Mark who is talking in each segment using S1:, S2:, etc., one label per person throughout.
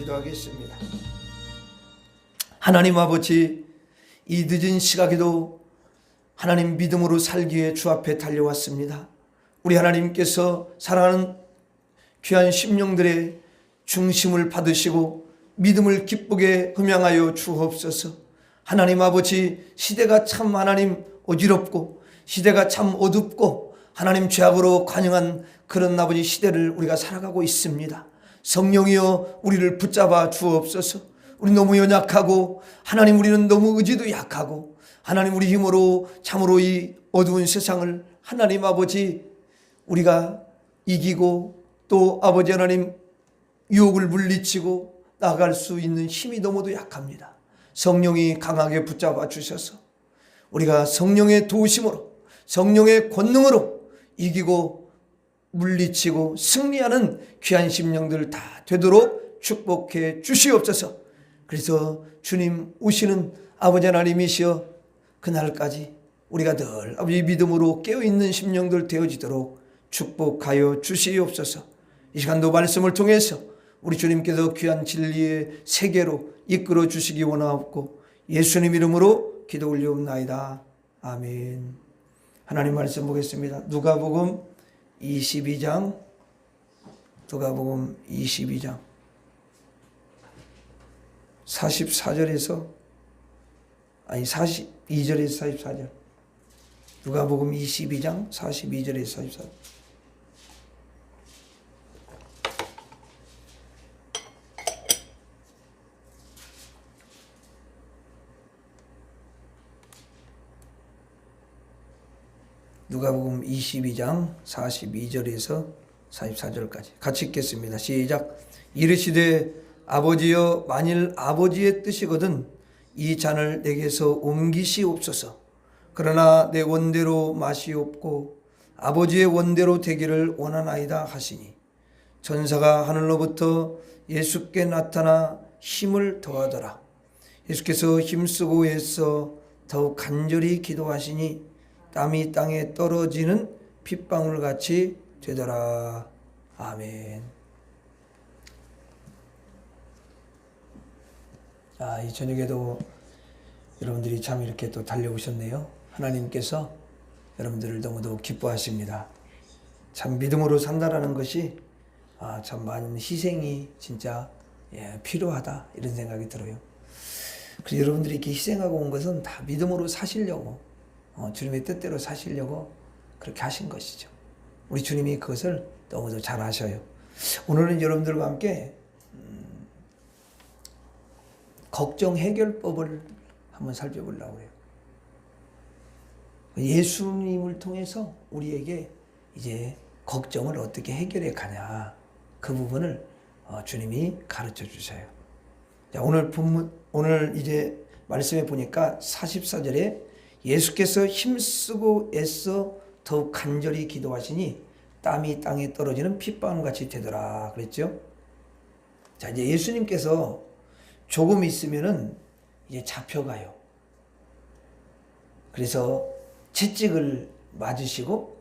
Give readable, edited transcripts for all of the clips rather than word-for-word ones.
S1: 기도하겠습니다. 하나님 아버지, 이 늦은 시각에도 하나님 믿음으로 살기에 주 앞에 달려왔습니다. 우리 하나님께서 사랑하는 귀한 심령들의 중심을 받으시고 믿음을 기쁘게 흠양하여 주옵소서. 하나님 아버지, 시대가 참 하나님 어지럽고 시대가 참 어둡고 하나님 죄악으로 관영한 그런 아버지 시대를 우리가 살아가고 있습니다. 성령이여 우리를 붙잡아 주옵소서. 우리 너무 연약하고 하나님 우리는 너무 의지도 약하고 하나님 우리 힘으로 참으로 이 어두운 세상을 하나님 아버지 우리가 이기고 또 아버지 하나님 유혹을 물리치고 나아갈 수 있는 힘이 너무도 약합니다. 성령이 강하게 붙잡아 주셔서 우리가 성령의 도우심으로 성령의 권능으로 이기고 물리치고 승리하는 귀한 심령들 다 되도록 축복해 주시옵소서. 그래서 주님 오시는 아버지 하나님이시여 그날까지 우리가 늘 아버지 믿음으로 깨어있는 심령들 되어지도록 축복하여 주시옵소서. 이 시간도 말씀을 통해서 우리 주님께서 귀한 진리의 세계로 이끌어 주시기 원하옵고 예수님 이름으로 기도 올리옵나이다. 아멘. 하나님 말씀 보겠습니다. 누가복음 22장 44절에서 42절에서 44절. 누가복음 22장 42절에서 44절. 누가복음 22장 42절에서 44절까지 같이 읽겠습니다. 시작. 이르시되 아버지여 만일 아버지의 뜻이거든 이 잔을 내게서 옮기시옵소서. 그러나 내 원대로 마시옵고 아버지의 원대로 되기를 원하나이다 하시니 전사가 하늘로부터 예수께 나타나 힘을 더하더라. 예수께서 힘쓰고 애써 더욱 간절히 기도하시니 땀이 땅에 떨어지는 핏방울같이 되더라. 아멘. 이 저녁에도 여러분들이 참 이렇게 또 달려오셨네요. 하나님께서 여러분들을 너무도 기뻐하십니다. 참 믿음으로 산다라는 것이 참 많은 희생이 진짜 필요하다 이런 생각이 들어요. 그래서 여러분들이 이렇게 희생하고 온 것은 다 믿음으로 사시려고 주님의 뜻대로 사시려고 그렇게 하신 것이죠. 우리 주님이 그것을 너무도 잘 아셔요. 오늘은 여러분들과 함께 걱정 해결법을 한번 살펴보려고 해요. 예수님을 통해서 우리에게 이제 걱정을 어떻게 해결해 가냐 그 부분을 주님이 가르쳐 주셔요. 자, 오늘 이제 말씀해 보니까 44절에 예수께서 힘쓰고 애써 더욱 간절히 기도하시니 땀이 땅에 떨어지는 핏방울같이 되더라 그랬죠. 자, 이제 예수님께서 조금 있으면은 이제 잡혀가요. 그래서 채찍을 맞으시고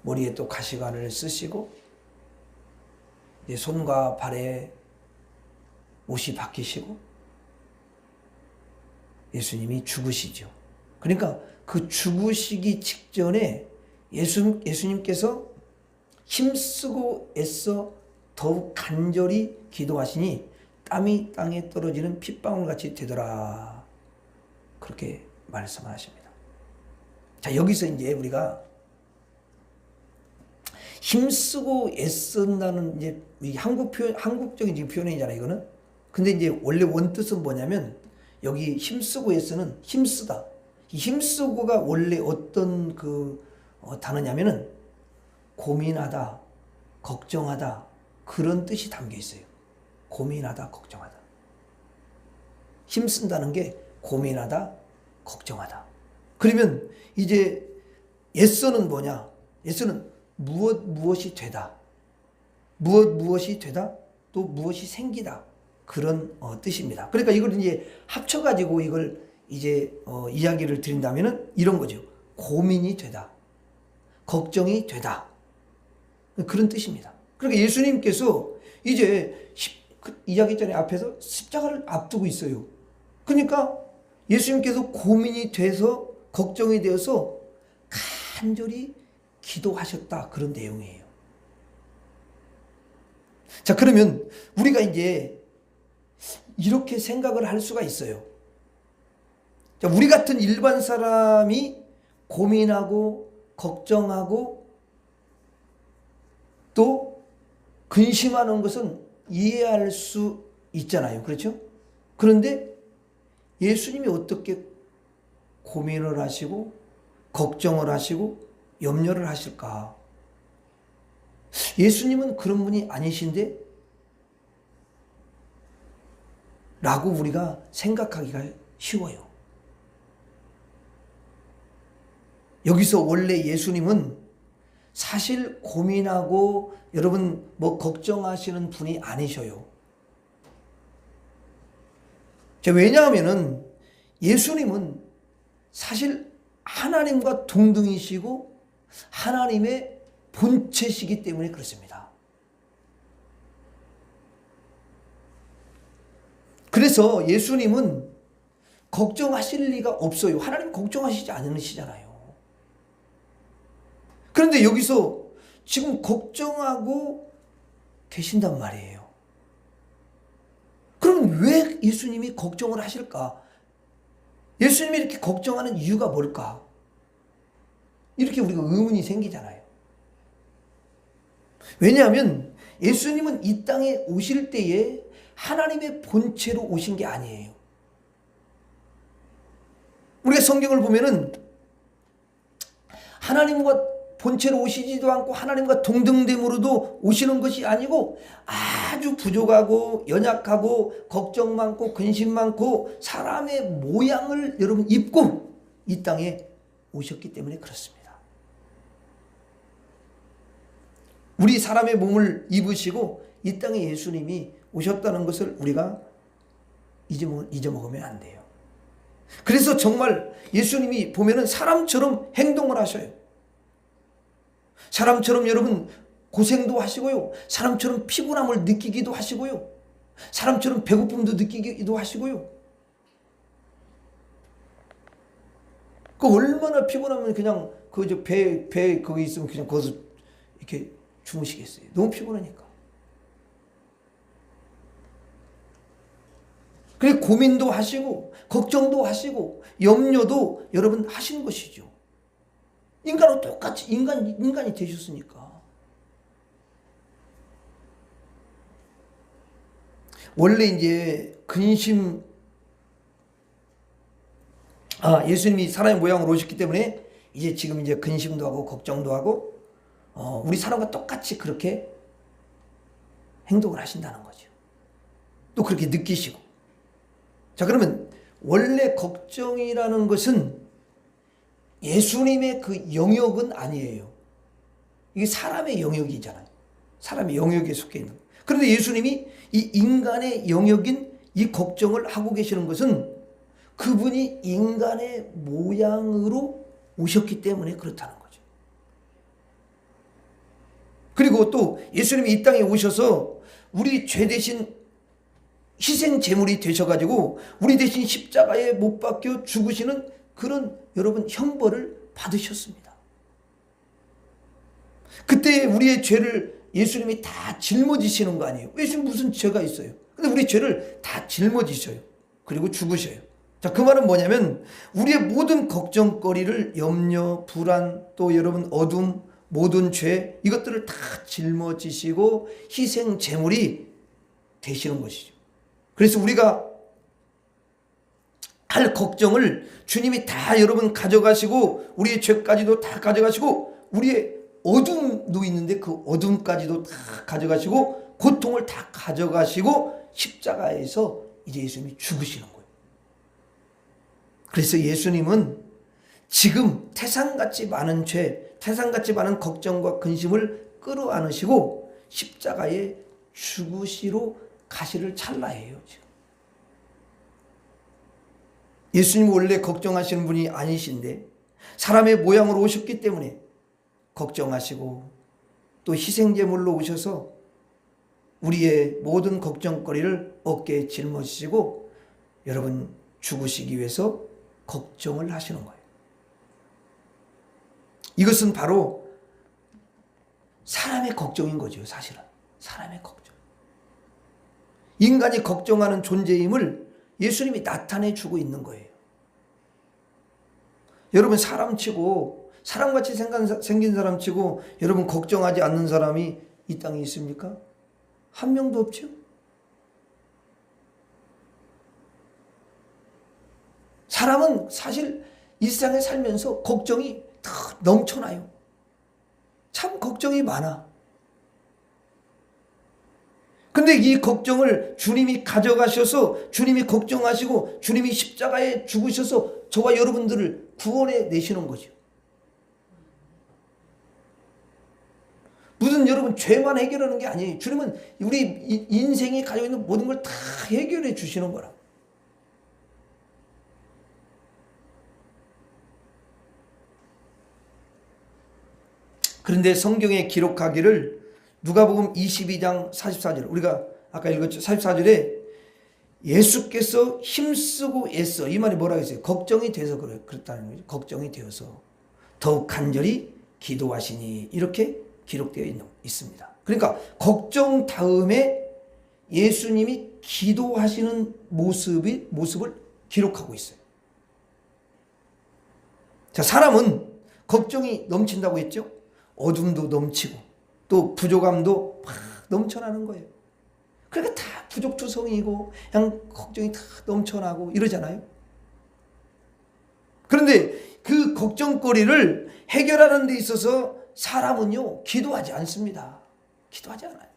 S1: 머리에 또 가시관을 쓰시고 이제 손과 발에 옷이 바뀌시고 예수님이 죽으시죠. 그러니까 그 죽으시기 직전에 예수님께서 힘쓰고 애써 더욱 간절히 기도하시니 땀이 땅에 떨어지는 핏방울같이 되더라. 그렇게 말씀하십니다. 자, 여기서 이제 우리가 힘쓰고 애쓴다는 이제 한국적인 표현이잖아요, 이거는. 근데 이제 원래 원뜻은 뭐냐면 여기 힘쓰고 애쓰는 힘쓰다. 이 힘쓰고가 원래 어떤 단어냐면은 고민하다, 걱정하다 그런 뜻이 담겨 있어요. 고민하다, 걱정하다. 힘쓴다는 게 고민하다, 걱정하다. 그러면 이제 애써는 뭐냐? 애써는 무엇이 되다. 무엇이 되다? 또 무엇이 생기다. 그런 뜻입니다. 그러니까 이걸 이제 합쳐가지고 이걸 이제 이야기를 드린다면은 이런 거죠. 고민이 되다. 걱정이 되다. 그런 뜻입니다. 그러니까 예수님께서 이제 이야기 전에 앞에서 십자가를 앞두고 있어요. 그러니까 예수님께서 고민이 돼서 걱정이 되어서 간절히 기도하셨다, 그런 내용이에요. 자, 그러면 우리가 이제 이렇게 생각을 할 수가 있어요. 자, 우리 같은 일반 사람이 고민하고 걱정하고 또 근심하는 것은 이해할 수 있잖아요. 그렇죠? 그런데 예수님이 어떻게 고민을 하시고 걱정을 하시고 염려를 하실까? 예수님은 그런 분이 아니신데? 라고 우리가 생각하기가 쉬워요. 여기서 원래 예수님은 사실 고민하고 여러분 걱정하시는 분이 아니셔요. 왜냐하면은 예수님은 사실 하나님과 동등이시고 하나님의 본체시기 때문에 그렇습니다. 그래서 예수님은 걱정하실 리가 없어요. 하나님 걱정하시지 않으시잖아요. 그런데 여기서 지금 걱정하고 계신단 말이에요. 그럼 왜 예수님이 걱정을 하실까? 예수님이 이렇게 걱정하는 이유가 뭘까? 이렇게 우리가 의문이 생기잖아요. 왜냐하면 예수님은 이 땅에 오실 때에 하나님의 본체로 오신 게 아니에요. 우리가 성경을 보면은 하나님과 본체로 오시지도 않고 하나님과 동등됨으로도 오시는 것이 아니고 아주 부족하고 연약하고 걱정 많고 근심 많고 사람의 모양을 여러분 입고 이 땅에 오셨기 때문에 그렇습니다. 우리 사람의 몸을 입으시고 이 땅에 예수님이 오셨다는 것을 우리가 잊어먹으면 안 돼요. 그래서 정말 예수님이 보면은 사람처럼 행동을 하셔요. 사람처럼 여러분 고생도 하시고요. 사람처럼 피곤함을 느끼기도 하시고요. 사람처럼 배고픔도 느끼기도 하시고요. 그 얼마나 피곤하면 그냥 배 거기 있으면 그냥 거기서 이렇게 주무시겠어요. 너무 피곤하니까. 그래 고민도 하시고 걱정도 하시고 염려도 여러분 하시는 것이죠. 인간은 똑같이 인간이 되셨으니까. 원래 이제 근심 예수님이 사람의 모양으로 오셨기 때문에 이제 지금 이제 근심도 하고 걱정도 하고 우리 사람과 똑같이 그렇게 행동을 하신다는 거죠. 또 그렇게 느끼시고. 자, 그러면 원래 걱정이라는 것은 예수님의 그 영역은 아니에요. 이게 사람의 영역이잖아요. 사람의 영역에 속해 있는. 그런데 예수님이 이 인간의 영역인 이 걱정을 하고 계시는 것은 그분이 인간의 모양으로 오셨기 때문에 그렇다는 거죠. 그리고 또 예수님이 이 땅에 오셔서 우리 죄 대신 희생 제물이 되셔가지고 우리 대신 십자가에 못 박혀 죽으시는 그런 여러분 형벌을 받으셨습니다. 그때 우리의 죄를 예수님이 다 짊어지시는 거 아니에요. 예수님 무슨 죄가 있어요? 근데 우리 죄를 다 짊어지셔요. 그리고 죽으셔요. 자, 그 말은 뭐냐면 우리의 모든 걱정거리를 염려, 불안, 또 여러분 어둠, 모든 죄 이것들을 다 짊어지시고 희생 제물이 되시는 것이죠. 그래서 우리가 할 걱정을 주님이 다 여러분 가져가시고 우리의 죄까지도 다 가져가시고 우리의 어둠도 있는데 그 어둠까지도 다 가져가시고 고통을 다 가져가시고 십자가에서 이제 예수님이 죽으시는 거예요. 그래서 예수님은 지금 태산같이 많은 죄, 태산같이 많은 걱정과 근심을 끌어안으시고 십자가에 죽으시러 가시를 찰나예요. 지금. 예수님은 원래 걱정하시는 분이 아니신데 사람의 모양으로 오셨기 때문에 걱정하시고 또 희생제물로 오셔서 우리의 모든 걱정거리를 어깨에 짊어지시고 여러분 죽으시기 위해서 걱정을 하시는 거예요. 이것은 바로 사람의 걱정인 거죠. 사실은 사람의 걱정. 인간이 걱정하는 존재임을 예수님이 나타내 주고 있는 거예요. 여러분 사람치고 사람같이 생긴 사람치고 여러분 걱정하지 않는 사람이 이 땅에 있습니까? 한 명도 없죠. 사람은 사실 이 세상에 살면서 걱정이 다 넘쳐나요. 참 걱정이 많아. 근데 이 걱정을 주님이 가져가셔서 주님이 걱정하시고 주님이 십자가에 죽으셔서 저와 여러분들을 구원해 내시는 거죠. 무슨 여러분 죄만 해결하는 게 아니에요. 주님은 우리 인생이 가지고 있는 모든 걸 다 해결해 주시는 거라. 그런데 성경에 기록하기를 누가복음 22장 44절 우리가 아까 읽었죠. 44절에 예수께서 힘쓰고 애써 이 말이 뭐라고 했어요? 걱정이 돼서 그렇다는 거죠. 걱정이 되어서 더욱 간절히 기도하시니 이렇게 기록되어 있습니다. 그러니까 걱정 다음에 예수님이 기도하시는 모습을 기록하고 있어요. 자, 사람은 걱정이 넘친다고 했죠. 어둠도 넘치고 또 부족함도 막 넘쳐나는 거예요. 그러니까 다 부족투성이고 그냥 걱정이 다 넘쳐나고 이러잖아요. 그런데 그 걱정거리를 해결하는 데 있어서 사람은요 기도하지 않습니다. 기도하지 않아요.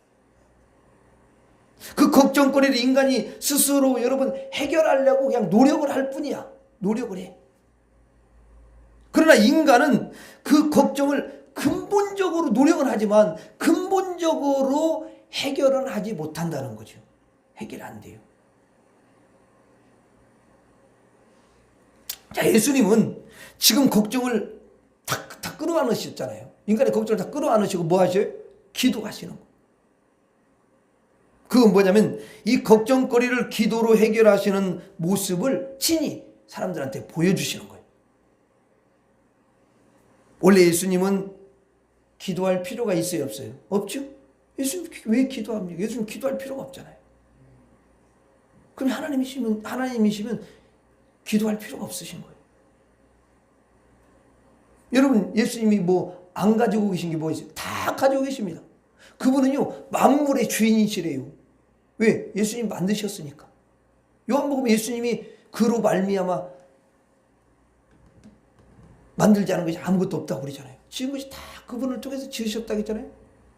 S1: 그 걱정거리를 인간이 스스로 여러분 해결하려고 그냥 노력을 할 뿐이야. 노력을 해. 그러나 인간은 그 걱정을 근본적으로 노력은 하지만 근본적으로 해결은 하지 못한다는 거죠. 해결 안 돼요. 자, 예수님은 지금 걱정을 다 끌어안으셨잖아요. 인간의 걱정을 다 끌어안으시고 뭐 하셔요? 기도하시는 거. 그건 뭐냐면 이 걱정거리를 기도로 해결하시는 모습을 친히 사람들한테 보여주시는 거예요. 원래 예수님은 기도할 필요가 있어요, 없어요? 없죠? 예수님 왜 기도합니까? 예수님 기도할 필요가 없잖아요. 그럼 하나님이시면 기도할 필요가 없으신 거예요. 여러분 예수님이 뭐 안 가지고 계신 게 뭐 있어요? 다 가지고 계십니다. 그분은요 만물의 주인이시래요. 왜? 예수님 만드셨으니까. 요한복음에 예수님이 그로 말미암아 만들지 않은 것이 아무것도 없다고 그러잖아요. 지은 것이 다 그분을 통해서 지으셨다고 했잖아요.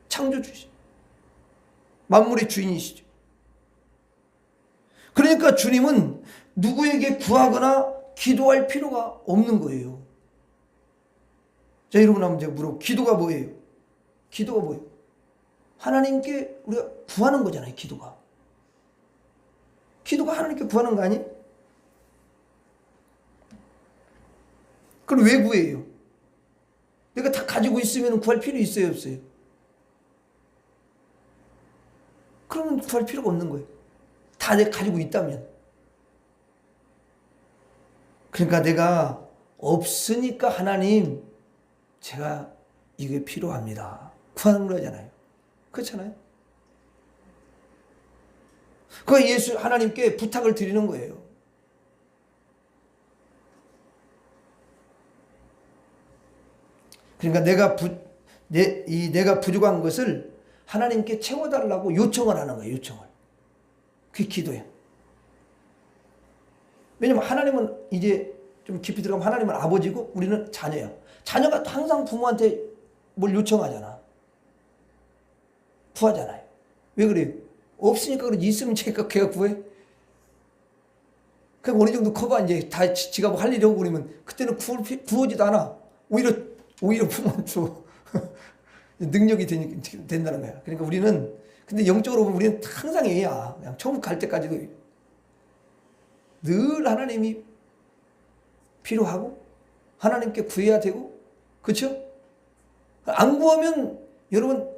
S1: 창조주시. 만물의 주인이시죠. 그러니까 주님은 누구에게 구하거나 기도할 필요가 없는 거예요. 자, 여러분 한번 제가 물어보고 기도가 뭐예요? 기도가 뭐예요? 하나님께 우리가 구하는 거잖아요. 기도가. 기도가 하나님께 구하는 거 아니에요? 그럼 왜 구해요? 내가 다 가지고 있으면 구할 필요 있어요, 없어요? 그러면 구할 필요가 없는 거예요. 다 내가 가지고 있다면. 그러니까 내가 없으니까 하나님 제가 이게 필요합니다. 구하는 거잖아요. 그렇잖아요. 그 예수 하나님께 부탁을 드리는 거예요. 그러니까 내가 부족한 것을 하나님께 채워달라고 요청을 하는 거예요. 요청을. 그게 기도예요. 왜냐면 하나님은 이제 좀 깊이 들어가면 하나님은 아버지고 우리는 자녀야. 자녀가 항상 부모한테 뭘 요청하잖아. 구하잖아요. 왜 그래요? 없으니까 그러지. 있으면 걔가 구해. 그럼 어느 정도 커봐 이제 다 지가 뭐 할 일이 오고 그러면 그때는 구하지도 않아. 오히려 부모는 줘. 능력이 된다는 거야. 그러니까 우리는 근데 영적으로 보면 우리는 항상 애야. 그냥 처음 갈 때까지도 늘 하나님이 필요하고 하나님께 구해야 되고 그렇죠? 안 구하면 여러분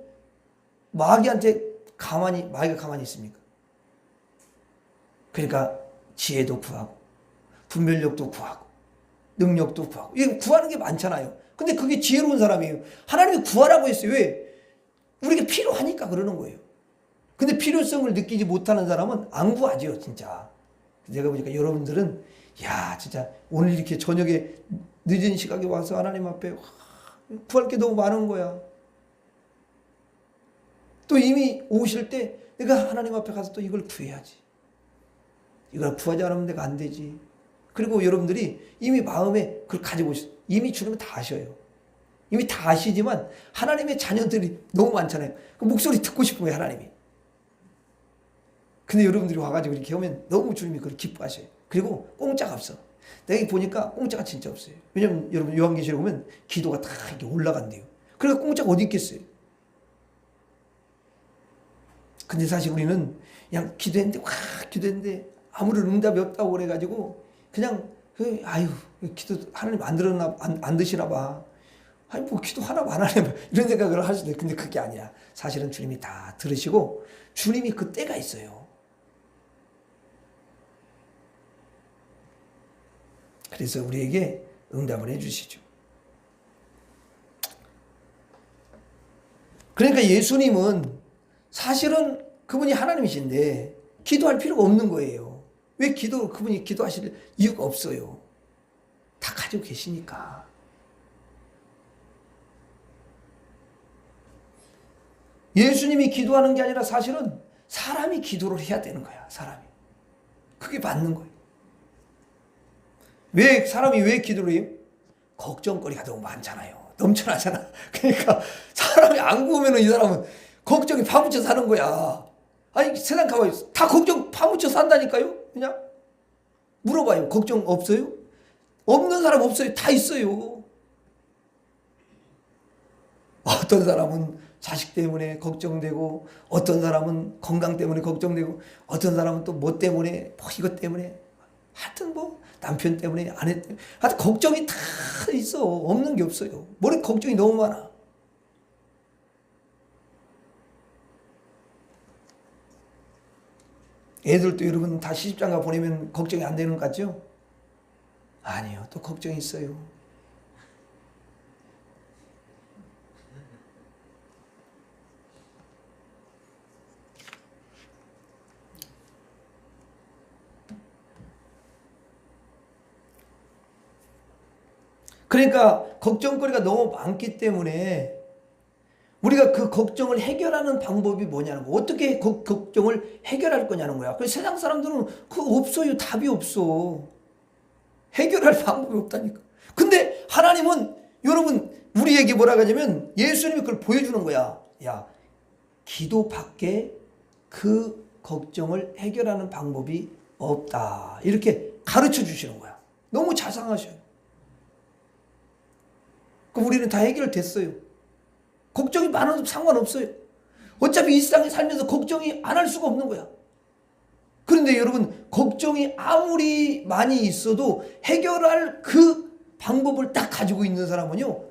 S1: 마귀한테 마귀가 가만히 있습니까? 그러니까 지혜도 구하고 분별력도 구하고 능력도 구하고 이거 구하는 게 많잖아요. 근데 그게 지혜로운 사람이에요. 하나님이 구하라고 했어요. 왜? 우리가 필요하니까 그러는 거예요. 근데 필요성을 느끼지 못하는 사람은 안 구하죠, 진짜. 내가 보니까 여러분들은 야 진짜 오늘 이렇게 저녁에 늦은 시각에 와서 하나님 앞에 구할 게 너무 많은 거야. 또 이미 오실 때 내가 하나님 앞에 가서 또 이걸 구해야지. 이걸 구하지 않으면 내가 안 되지. 그리고 여러분들이 이미 마음에 그걸 가지고 오셨어요. 이미 주님은 다 아셔요. 이미 다 아시지만 하나님의 자녀들이 너무 많잖아요. 그 목소리 듣고 싶은 거예요, 하나님이. 근데 여러분들이 와가지고 이렇게 하면 너무 주님이 그걸 기뻐하셔요. 그리고 공짜가 없어. 내가 보니까 공짜가 진짜 없어요. 왜냐면 여러분 요한계시록 보면 기도가 다 이렇게 올라간대요. 그러니까 공짜가 어디 있겠어요. 근데 사실 우리는 그냥 기도했는데 아무런 응답이 없다고 그래가지고 그냥 아유 기도 하나님 안 들었나 안 드시나 봐. 아니 뭐 기도 하나 안 하네 이런 생각을 할 수도 있어요. 근데 그게 아니야. 사실은 주님이 다 들으시고 주님이 그 때가 있어요. 그래서 우리에게 응답을 해주시죠. 그러니까 예수님은 사실은 그분이 하나님이신데 기도할 필요가 없는 거예요. 왜 그분이 기도하실 이유가 없어요. 다 가지고 계시니까. 예수님이 기도하는 게 아니라 사실은 사람이 기도를 해야 되는 거야. 사람이. 그게 맞는 거예요. 사람이 왜 기도를 해요? 걱정거리가 너무 많잖아요. 넘쳐나잖아. 그러니까 사람이 안 구우면 이 사람은 걱정이 파묻혀 사는 거야. 아니 세상 가봐요. 다 걱정 파묻혀 산다니까요. 그냥 물어봐요. 걱정 없어요? 없는 사람 없어요. 다 있어요. 어떤 사람은 자식 때문에 걱정되고 어떤 사람은 건강 때문에 걱정되고 어떤 사람은 또 뭐 때문에 이것 때문에 하여튼 뭐 남편 때문에 아내 때문에 하여튼 걱정이 다 있어. 없는 게 없어요. 머리 걱정이 너무 많아. 애들도 여러분 다 시집장가 보내면 걱정이 안 되는 것 같죠? 아니요. 또 걱정이 있어요. 그러니까 걱정거리가 너무 많기 때문에 우리가 그 걱정을 해결하는 방법이 뭐냐는 거. 어떻게 그 걱정을 해결할 거냐는 거야. 그래서 세상 사람들은 그거 없어요. 답이 없어. 해결할 방법이 없다니까. 근데 하나님은 여러분 우리에게 뭐라고 하냐면 예수님이 그걸 보여주는 거야. 야, 기도밖에 그 걱정을 해결하는 방법이 없다. 이렇게 가르쳐 주시는 거야. 너무 자상하셔요. 그럼 우리는 다 해결됐어요. 걱정이 많아도 상관없어요. 어차피 이 세상에 살면서 걱정이 안 할 수가 없는 거야. 그런데 여러분 걱정이 아무리 많이 있어도 해결할 그 방법을 딱 가지고 있는 사람은요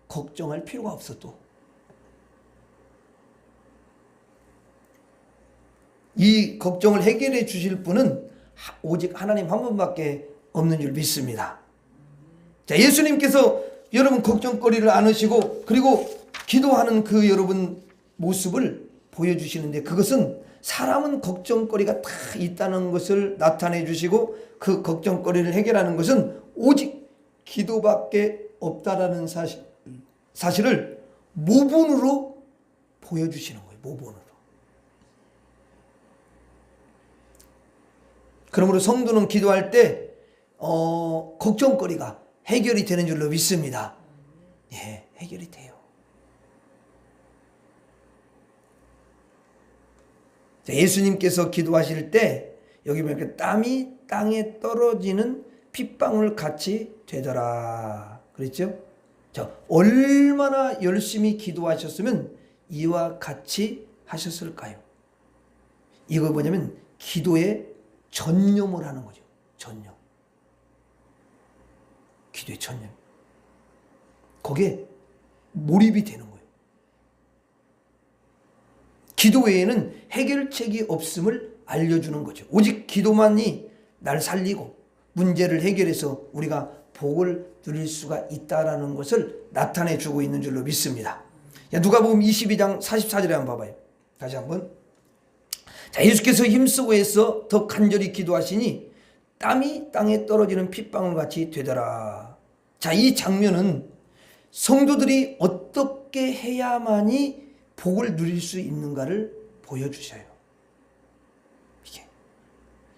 S1: 걱정할 필요가 없어. 또 이 걱정을 해결해 주실 분은 오직 하나님 한 분밖에 없는 줄 믿습니다. 자, 예수님께서 여러분 걱정거리를 안으시고 그리고 기도하는 그 여러분 모습을 보여주시는데 그것은 사람은 걱정거리가 다 있다는 것을 나타내 주시고 그 걱정거리를 해결하는 것은 오직 기도밖에 없다라는 사실을 모본으로 보여주시는 거예요. 모본으로. 그러므로 성도는 기도할 때 걱정거리가 해결이 되는 줄로 믿습니다. 예, 해결이 돼요. 예수님께서 기도하실 때 여기 보니까 땀이 땅에 떨어지는 핏방울 같이 되더라. 그랬죠? 자, 얼마나 열심히 기도하셨으면 이와 같이 하셨을까요? 이거 뭐냐면 기도에 전념을 하는 거죠. 전념. 기도의 전념. 거기에 몰입이 되는 거예요. 기도 외에는 해결책이 없음을 알려주는 거죠. 오직 기도만이 날 살리고 문제를 해결해서 우리가 복을 누릴 수가 있다라는 것을 나타내 주고 있는 줄로 믿습니다. 누가복음 22장 44절에 한번 봐봐요. 다시 한번. 자, 예수께서 힘쓰고 해서 더 간절히 기도하시니 땀이 땅에 떨어지는 핏방울 같이 되더라. 자, 이 장면은 성도들이 어떻게 해야만이 복을 누릴 수 있는가를 보여주셔요. 이게.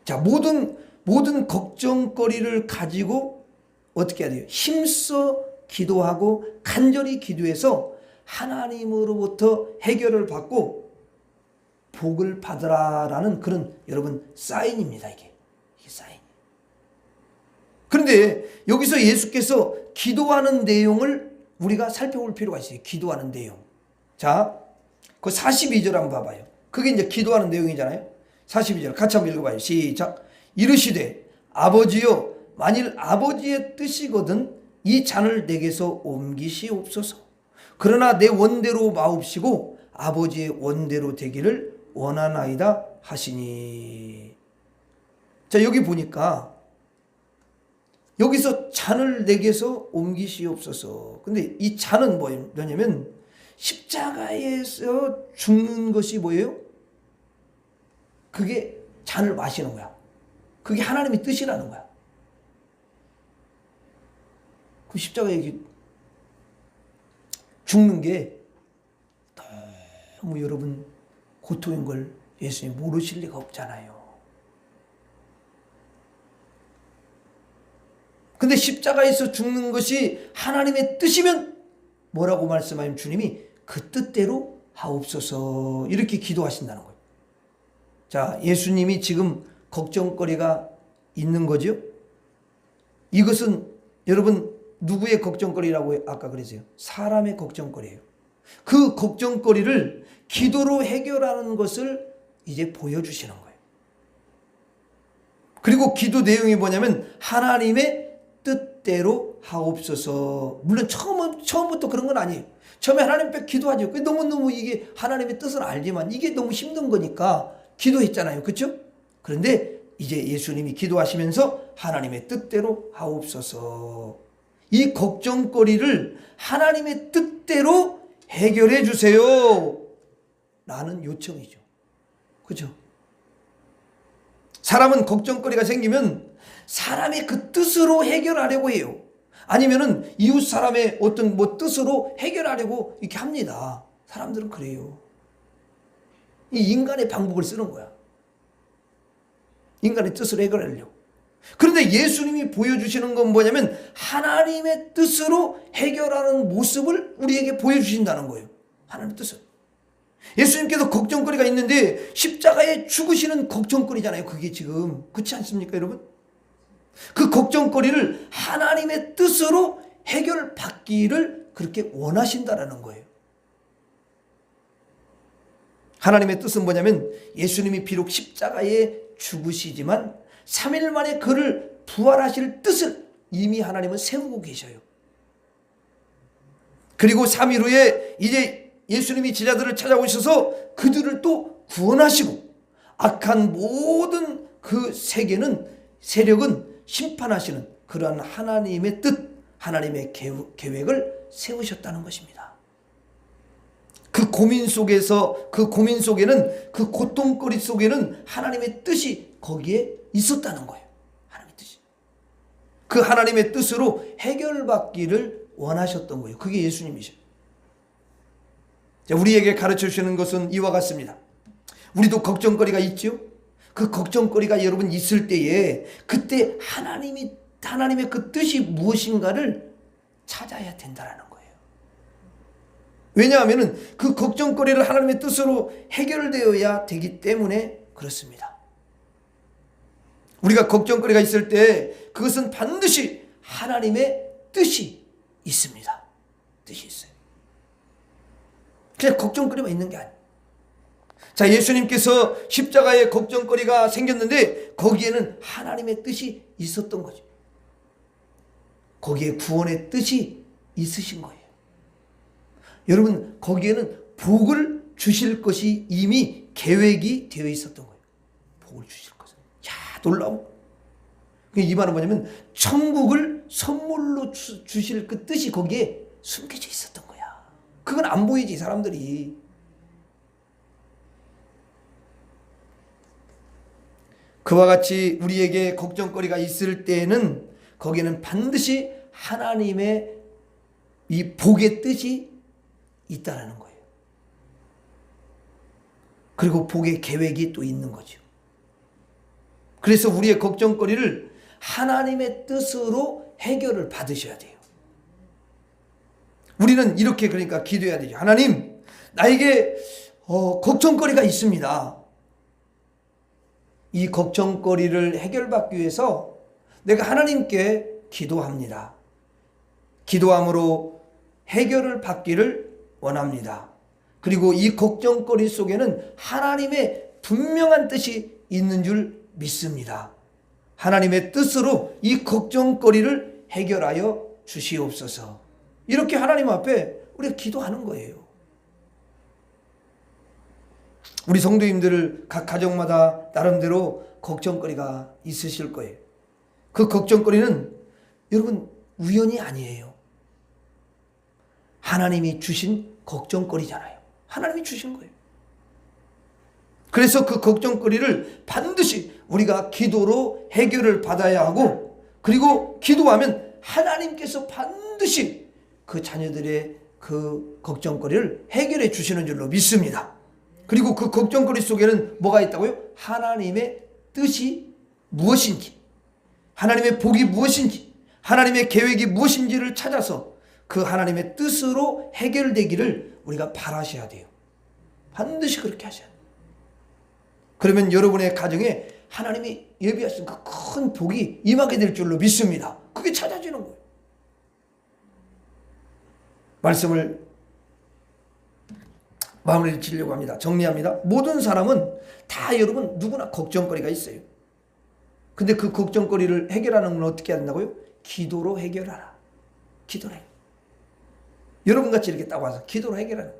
S1: 자, 모든 걱정거리를 가지고 어떻게 해야 돼요? 힘써 기도하고 간절히 기도해서 하나님으로부터 해결을 받고 복을 받으라라는 그런 여러분 사인입니다. 이게 사인. 그런데 여기서 예수께서 기도하는 내용을 우리가 살펴볼 필요가 있어요. 기도하는 내용. 자, 그 42절 한번 봐봐요. 그게 이제 기도하는 내용이잖아요. 42절 같이 한번 읽어봐요. 시작. 이르시되 아버지여, 만일 아버지의 뜻이거든 이 잔을 내게서 옮기시옵소서. 그러나 내 원대로 마옵시고 아버지의 원대로 되기를 원하나이다 하시니. 자, 여기 보니까 여기서 잔을 내게서 옮기시옵소서. 근데 이 잔은 뭐냐면 십자가에서 죽는 것이 뭐예요? 그게 잔을 마시는 거야. 그게 하나님의 뜻이라는 거야. 그 십자가에 죽는 게 너무 여러분 고통인 걸 예수님 모르실 리가 없잖아요. 근데 십자가에서 죽는 것이 하나님의 뜻이면 뭐라고 말씀하시면 주님이 그 뜻대로 하옵소서 이렇게 기도하신다는 거예요. 자, 예수님이 지금 걱정거리가 있는 거죠. 이것은 여러분 누구의 걱정거리라고 아까 그랬어요? 사람의 걱정거리예요. 그 걱정거리를 기도로 해결하는 것을 이제 보여주시는 거예요. 그리고 기도 내용이 뭐냐면 하나님의 뜻대로 하옵소서. 물론 처음부터 그런 건 아니에요. 처음에 하나님 앞에 기도하죠. 너무너무 이게 하나님의 뜻을 알지만 이게 너무 힘든 거니까 기도했잖아요. 그렇죠? 그런데 이제 예수님이 기도하시면서 하나님의 뜻대로 하옵소서. 이 걱정거리를 하나님의 뜻대로 해결해 주세요 라는 요청이죠. 그렇죠? 사람은 걱정거리가 생기면 사람의 그 뜻으로 해결하려고 해요. 아니면은 이웃 사람의 어떤 뜻으로 해결하려고 이렇게 합니다. 사람들은 그래요. 이 인간의 방법을 쓰는 거야. 인간의 뜻으로 해결하려고. 그런데 예수님이 보여주시는 건 뭐냐면 하나님의 뜻으로 해결하는 모습을 우리에게 보여주신다는 거예요. 하나님의 뜻을. 예수님께서 걱정거리가 있는데 십자가에 죽으시는 걱정거리잖아요. 그게 지금. 그렇지 않습니까, 여러분? 그 걱정거리를 하나님의 뜻으로 해결받기를 그렇게 원하신다라는 거예요. 하나님의 뜻은 뭐냐면 예수님이 비록 십자가에 죽으시지만 3일 만에 그를 부활하실 뜻을 이미 하나님은 세우고 계셔요. 그리고 3일 후에 이제 예수님이 제자들을 찾아오셔서 그들을 또 구원하시고 악한 모든 그 세력은 심판하시는 그러한 하나님의 뜻, 하나님의 계획을 세우셨다는 것입니다. 그 고민 속에는 그 고통거리 속에는 하나님의 뜻이 거기에 있었다는 거예요. 하나님의 뜻이. 그 하나님의 뜻으로 해결받기를 원하셨던 거예요. 그게 예수님이셔요. 우리에게 가르쳐 주시는 것은 이와 같습니다. 우리도 걱정거리가 있죠? 그 걱정거리가 여러분 있을 때에 그때 하나님의 그 뜻이 무엇인가를 찾아야 된다는 거예요. 왜냐하면 그 걱정거리를 하나님의 뜻으로 해결되어야 되기 때문에 그렇습니다. 우리가 걱정거리가 있을 때 그것은 반드시 하나님의 뜻이 있습니다. 뜻이 있어요. 그냥 걱정거리만 있는 게 아니에요. 자, 예수님께서 십자가에 걱정거리가 생겼는데 거기에는 하나님의 뜻이 있었던 거죠. 거기에 구원의 뜻이 있으신 거예요. 여러분, 거기에는 복을 주실 것이 이미 계획이 되어 있었던 거예요. 복을 주실 것은. 야, 놀라워. 이 말은 뭐냐면 천국을 선물로 주실 그 뜻이 거기에 숨겨져 있었던 거야. 그건 안 보이지, 사람들이. 그와 같이 우리에게 걱정거리가 있을 때에는 거기에는 반드시 하나님의 이 복의 뜻이 있다라는 거예요. 그리고 복의 계획이 또 있는 거죠. 그래서 우리의 걱정거리를 하나님의 뜻으로 해결을 받으셔야 돼요. 우리는 이렇게 그러니까 기도해야 되죠. 하나님, 나에게 걱정거리가 있습니다. 이 걱정거리를 해결받기 위해서 내가 하나님께 기도합니다. 기도함으로 해결을 받기를 원합니다. 그리고 이 걱정거리 속에는 하나님의 분명한 뜻이 있는 줄 믿습니다. 하나님의 뜻으로 이 걱정거리를 해결하여 주시옵소서. 이렇게 하나님 앞에 우리가 기도하는 거예요. 우리 성도님들 각 가정마다 나름대로 걱정거리가 있으실 거예요. 그 걱정거리는 여러분 우연이 아니에요. 하나님이 주신 걱정거리잖아요. 하나님이 주신 거예요. 그래서 그 걱정거리를 반드시 우리가 기도로 해결을 받아야 하고, 그리고 기도하면 하나님께서 반드시 그 자녀들의 그 걱정거리를 해결해 주시는 줄로 믿습니다. 그리고 그 걱정거리 속에는 뭐가 있다고요? 하나님의 뜻이 무엇인지, 하나님의 복이 무엇인지, 하나님의 계획이 무엇인지를 찾아서 그 하나님의 뜻으로 해결되기를 우리가 바라셔야 돼요. 반드시 그렇게 하셔야 돼요. 그러면 여러분의 가정에 하나님이 예비하신 그 큰 복이 임하게 될 줄로 믿습니다. 그게 찾아지는 거예요. 말씀을 마무리를 지으려고 합니다. 정리합니다. 모든 사람은 다 여러분 누구나 걱정거리가 있어요. 근데 그 걱정거리를 해결하는 건 어떻게 한다고요? 기도로 해결하라. 기도로 해. 여러분같이 이렇게 딱 와서 기도로 해결하는.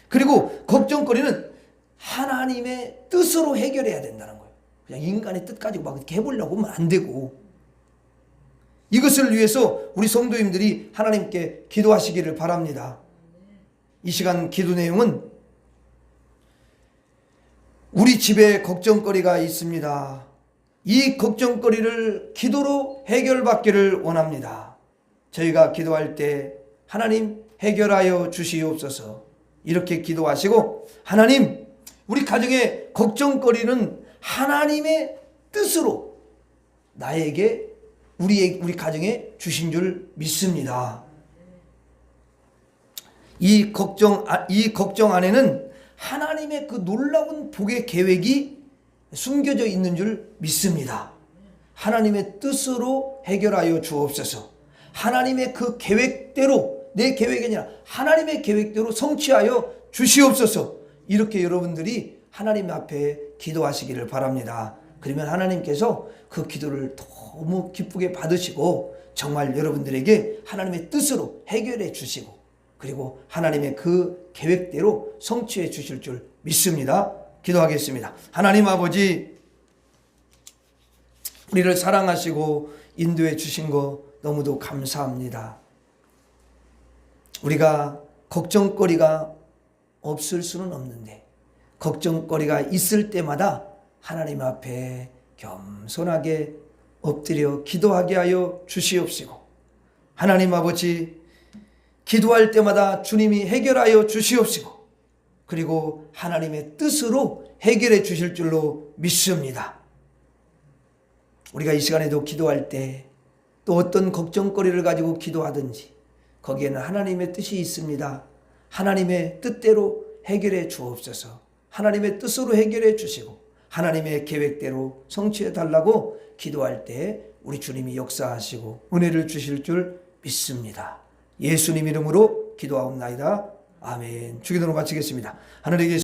S1: 그리고 걱정거리는 하나님의 뜻으로 해결해야 된다는 거예요. 그냥 인간의 뜻 가지고 막 이렇게 해보려고 하면 안 되고, 이것을 위해서 우리 성도님들이 하나님께 기도하시기를 바랍니다. 이 시간 기도 내용은 우리 집에 걱정거리가 있습니다. 이 걱정거리를 기도로 해결받기를 원합니다. 저희가 기도할 때 하나님 해결하여 주시옵소서. 이렇게 기도하시고, 하나님, 우리 가정의 걱정거리는 하나님의 뜻으로 나에게 우리 가정에 주신 줄 믿습니다. 이 걱정 안에는 하나님의 그 놀라운 복의 계획이 숨겨져 있는 줄 믿습니다. 하나님의 뜻으로 해결하여 주옵소서. 하나님의 그 계획대로, 내 계획이 아니라 하나님의 계획대로 성취하여 주시옵소서. 이렇게 여러분들이 하나님 앞에 기도하시기를 바랍니다. 그러면 하나님께서 그 기도를 너무 기쁘게 받으시고 정말 여러분들에게 하나님의 뜻으로 해결해 주시고, 그리고 하나님의 그 계획대로 성취해 주실 줄 믿습니다. 기도하겠습니다. 하나님 아버지, 우리를 사랑하시고 인도해 주신 거 너무도 감사합니다. 우리가 걱정거리가 없을 수는 없는데 걱정거리가 있을 때마다 하나님 앞에 겸손하게 엎드려 기도하게 하여 주시옵시고, 하나님 아버지, 기도할 때마다 주님이 해결하여 주시옵시고, 그리고 하나님의 뜻으로 해결해 주실 줄로 믿습니다. 우리가 이 시간에도 기도할 때 또 어떤 걱정거리를 가지고 기도하든지 거기에는 하나님의 뜻이 있습니다. 하나님의 뜻대로 해결해 주옵소서. 하나님의 뜻으로 해결해 주시고 하나님의 계획대로 성취해 달라고 기도할 때 우리 주님이 역사하시고 은혜를 주실 줄 믿습니다. 예수님 이름으로 기도하옵나이다. 아멘. 주기도로 마치겠습니다. 하늘에 계신